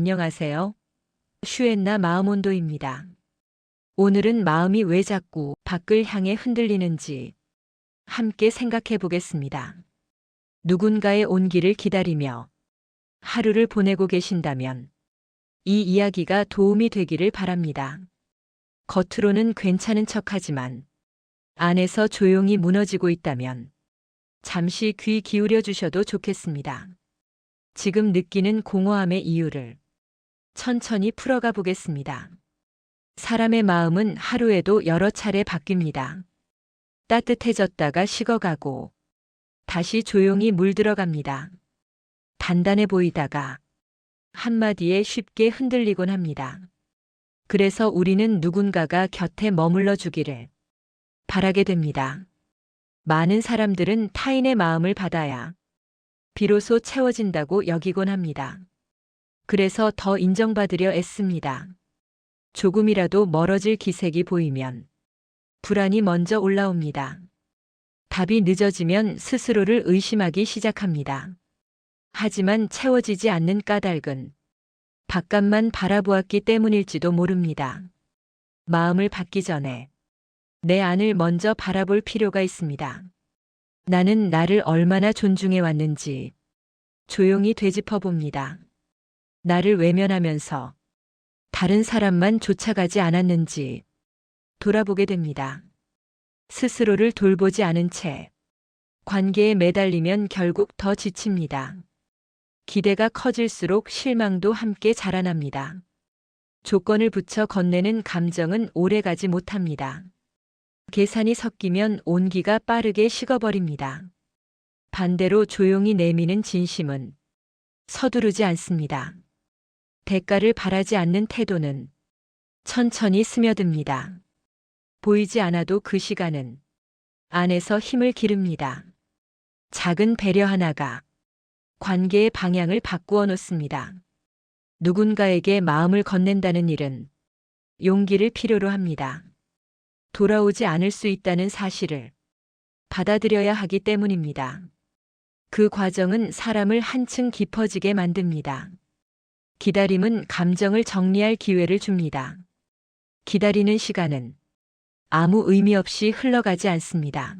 안녕하세요. 슈엔나 마음온도입니다. 오늘은 마음이 왜 자꾸 밖을 향해 흔들리는지 함께 생각해 보겠습니다. 누군가의 온기를 기다리며 하루를 보내고 계신다면 이 이야기가 도움이 되기를 바랍니다. 겉으로는 괜찮은 척하지만 안에서 조용히 무너지고 있다면 잠시 귀 기울여 주셔도 좋겠습니다. 지금 느끼는 공허함의 이유를 천천히 풀어가 보겠습니다. 사람의 마음은 하루에도 여러 차례 바뀝니다. 따뜻해졌다가 식어가고 다시 조용히 물들어갑니다. 단단해 보이다가 한마디에 쉽게 흔들리곤 합니다. 그래서 우리는 누군가가 곁에 머물러 주기를 바라게 됩니다. 많은 사람들은 타인의 마음을 받아야 비로소 채워진다고 여기곤 합니다. 그래서 더 인정받으려 애씁니다. 조금이라도 멀어질 기색이 보이면 불안이 먼저 올라옵니다. 답이 늦어지면 스스로를 의심하기 시작합니다. 하지만 채워지지 않는 까닭은 바깥만 바라보았기 때문일지도 모릅니다. 마음을 받기 전에 내 안을 먼저 바라볼 필요가 있습니다. 나는 나를 얼마나 존중해 왔는지 조용히 되짚어 봅니다. 나를 외면하면서 다른 사람만 쫓아가지 않았는지 돌아보게 됩니다. 스스로를 돌보지 않은 채 관계에 매달리면 결국 더 지칩니다. 기대가 커질수록 실망도 함께 자라납니다. 조건을 붙여 건네는 감정은 오래가지 못합니다. 계산이 섞이면 온기가 빠르게 식어버립니다. 반대로 조용히 내미는 진심은 서두르지 않습니다. 대가를 바라지 않는 태도는 천천히 스며듭니다. 보이지 않아도 그 시간은 안에서 힘을 기릅니다. 작은 배려 하나가 관계의 방향을 바꾸어 놓습니다. 누군가에게 마음을 건넨다는 일은 용기를 필요로 합니다. 돌아오지 않을 수 있다는 사실을 받아들여야 하기 때문입니다. 그 과정은 사람을 한층 깊어지게 만듭니다. 기다림은 감정을 정리할 기회를 줍니다. 기다리는 시간은 아무 의미 없이 흘러가지 않습니다.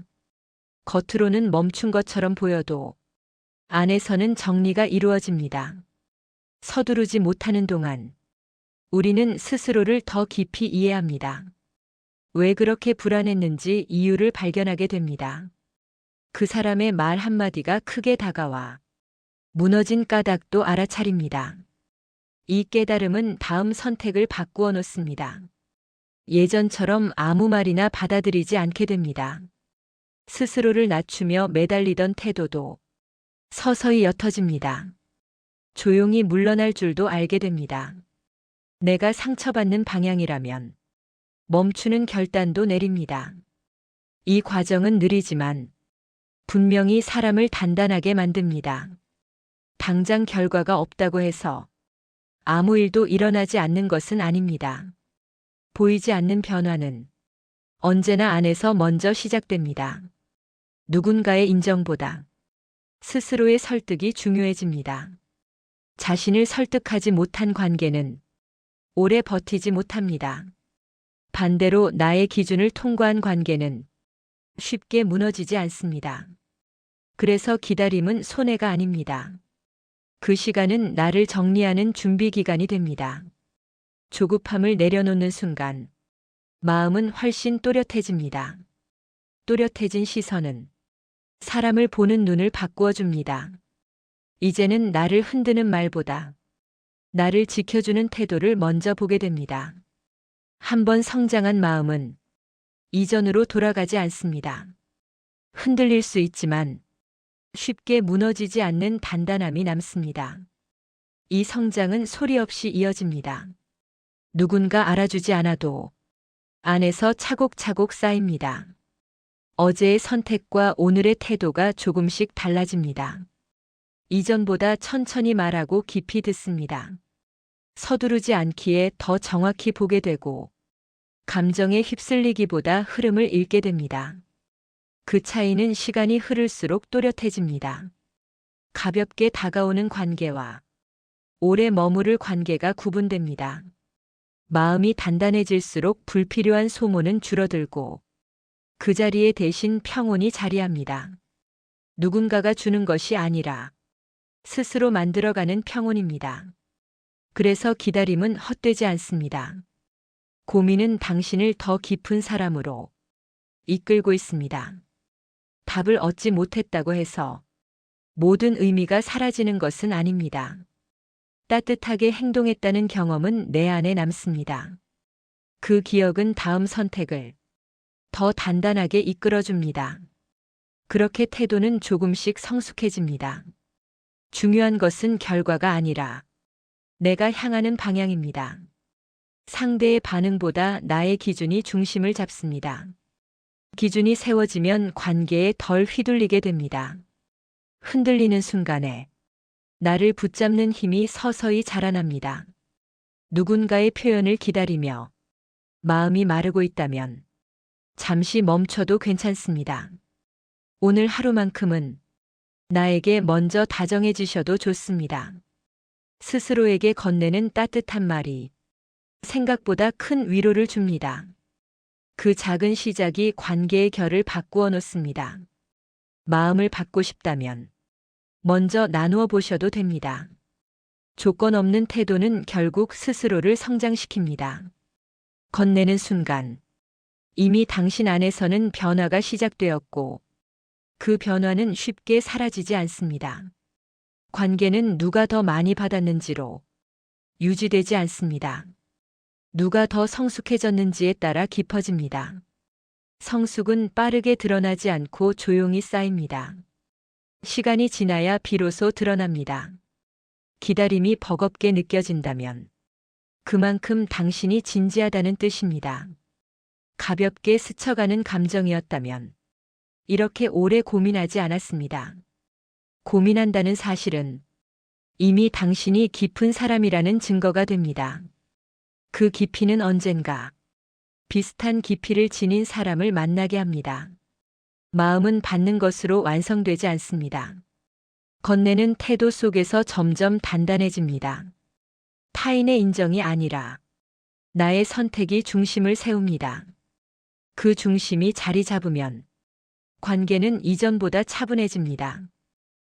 겉으로는 멈춘 것처럼 보여도 안에서는 정리가 이루어집니다. 서두르지 못하는 동안 우리는 스스로를 더 깊이 이해합니다. 왜 그렇게 불안했는지 이유를 발견하게 됩니다. 그 사람의 말 한마디가 크게 다가와 무너진 까닭도 알아차립니다. 이 깨달음은 다음 선택을 바꾸어 놓습니다. 예전처럼 아무 말이나 받아들이지 않게 됩니다. 스스로를 낮추며 매달리던 태도도 서서히 옅어집니다. 조용히 물러날 줄도 알게 됩니다. 내가 상처받는 방향이라면 멈추는 결단도 내립니다. 이 과정은 느리지만 분명히 사람을 단단하게 만듭니다. 당장 결과가 없다고 해서 아무 일도 일어나지 않는 것은 아닙니다. 보이지 않는 변화는 언제나 안에서 먼저 시작됩니다. 누군가의 인정보다 스스로의 설득이 중요해집니다. 자신을 설득하지 못한 관계는 오래 버티지 못합니다. 반대로 나의 기준을 통과한 관계는 쉽게 무너지지 않습니다. 그래서 기다림은 손해가 아닙니다. 그 시간은 나를 정리하는 준비 기간이 됩니다. 조급함을 내려놓는 순간 마음은 훨씬 또렷해집니다. 또렷해진 시선은 사람을 보는 눈을 바꾸어 줍니다. 이제는 나를 흔드는 말보다 나를 지켜주는 태도를 먼저 보게 됩니다. 한번 성장한 마음은 이전으로 돌아가지 않습니다. 흔들릴 수 있지만 쉽게 무너지지 않는 단단함이 남습니다. 이 성장은 소리 없이 이어집니다. 누군가 알아주지 않아도 안에서 차곡차곡 쌓입니다. 어제의 선택과 오늘의 태도가 조금씩 달라집니다. 이전보다 천천히 말하고 깊이 듣습니다. 서두르지 않기에 더 정확히 보게 되고 감정에 휩쓸리기보다 흐름을 읽게 됩니다. 그 차이는 시간이 흐를수록 또렷해집니다. 가볍게 다가오는 관계와 오래 머무를 관계가 구분됩니다. 마음이 단단해질수록 불필요한 소모는 줄어들고 그 자리에 대신 평온이 자리합니다. 누군가가 주는 것이 아니라 스스로 만들어가는 평온입니다. 그래서 기다림은 헛되지 않습니다. 고민은 당신을 더 깊은 사람으로 이끌고 있습니다. 답을 얻지 못했다고 해서 모든 의미가 사라지는 것은 아닙니다. 따뜻하게 행동했다는 경험은 내 안에 남습니다. 그 기억은 다음 선택을 더 단단하게 이끌어줍니다. 그렇게 태도는 조금씩 성숙해집니다. 중요한 것은 결과가 아니라 내가 향하는 방향입니다. 상대의 반응보다 나의 기준이 중심을 잡습니다. 기준이 세워지면 관계에 덜 휘둘리게 됩니다. 흔들리는 순간에 나를 붙잡는 힘이 서서히 자라납니다. 누군가의 표현을 기다리며 마음이 마르고 있다면 잠시 멈춰도 괜찮습니다. 오늘 하루만큼은 나에게 먼저 다정해 주셔도 좋습니다. 스스로에게 건네는 따뜻한 말이 생각보다 큰 위로를 줍니다. 그 작은 시작이 관계의 결을 바꾸어 놓습니다. 마음을 받고 싶다면 먼저 나누어 보셔도 됩니다. 조건 없는 태도는 결국 스스로를 성장시킵니다. 건네는 순간 이미 당신 안에서는 변화가 시작되었고 그 변화는 쉽게 사라지지 않습니다. 관계는 누가 더 많이 받았는지로 유지되지 않습니다. 누가 더 성숙해졌는지에 따라 깊어집니다. 성숙은 빠르게 드러나지 않고 조용히 쌓입니다. 시간이 지나야 비로소 드러납니다. 기다림이 버겁게 느껴진다면 그만큼 당신이 진지하다는 뜻입니다. 가볍게 스쳐가는 감정이었다면 이렇게 오래 고민하지 않았습니다. 고민한다는 사실은 이미 당신이 깊은 사람이라는 증거가 됩니다. 그 깊이는 언젠가 비슷한 깊이를 지닌 사람을 만나게 합니다. 마음은 받는 것으로 완성되지 않습니다. 건네는 태도 속에서 점점 단단해집니다. 타인의 인정이 아니라 나의 선택이 중심을 세웁니다. 그 중심이 자리 잡으면 관계는 이전보다 차분해집니다.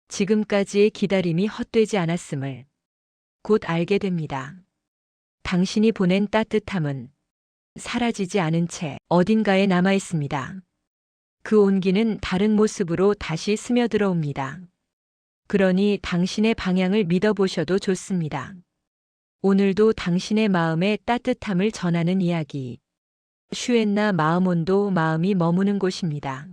지금까지의 기다림이 헛되지 않았음을 곧 알게 됩니다. 당신이 보낸 따뜻함은 사라지지 않은 채 어딘가에 남아 있습니다. 그 온기는 다른 모습으로 다시 스며들어 옵니다. 그러니 당신의 방향을 믿어보셔도 좋습니다. 오늘도 당신의 마음에 따뜻함을 전하는 이야기. 슈엔나 마음온도 마음이 머무는 곳입니다.